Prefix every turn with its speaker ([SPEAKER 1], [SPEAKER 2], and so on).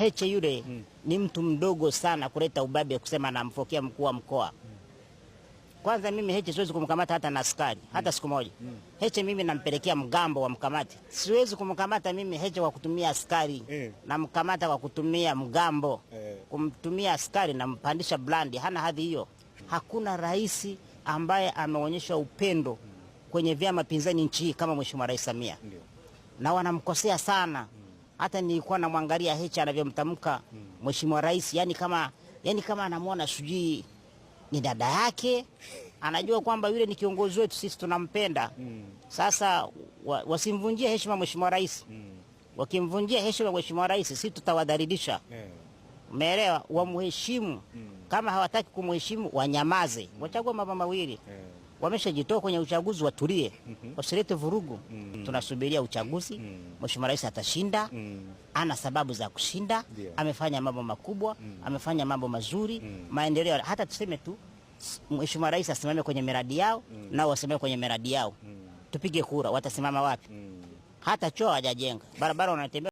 [SPEAKER 1] Heche yule ni mtu mdogo sana kuleta ubabe kusema anamfokea mkuu wa mkoa. Kwanza mimi Heche siwezi kumkamata hata na askari, hata siku moja. Heche mimi nampelekea mgambo wa mkamati. Siwezi kumkamata mimi Heche kwa kutumia askari. Namkamata kwa kutumia mgambo. Kumtumia askari na mpandisha blandi, hana hadhi hiyo. Hakuna rais ambaye ameonyesha upendo kwenye vyama pinzani nchi hii kama Mheshimiwa Rais Samia. Na wanamkosea sana. Hata nilikuwa namwangalia Heche anavyomtamka Mheshimiwa Rais, yani kama anamuona sijui ni dada yake, anajua kwamba yule ni kiongozi wetu, sisi tunampenda. Sasa wasimvunjie heshima Mheshimiwa Rais. Wakimvunjia heshima Mheshimiwa Rais, sisi tutawadhalilisha. Umeelewa? Wamheshimu. Kama hawataki kumheshimu, wanyamaze. Wachague mambo mawili. Wameshajitoa kwenye uchaguzi, watulie. Wasilete vurugu. Tunasubiria uchaguzi. Mheshimiwa Rais atashinda. Ana sababu za kushinda. Amefanya mambo makubwa, amefanya mambo mazuri, maendeleo. Hata tuseme tu Mheshimiwa Rais asimame kwenye miradi yao, nao wasimame kwenye miradi yao. Tupige kura, watasimama wapi? Hata choo hajajenga. Barabara wanatembea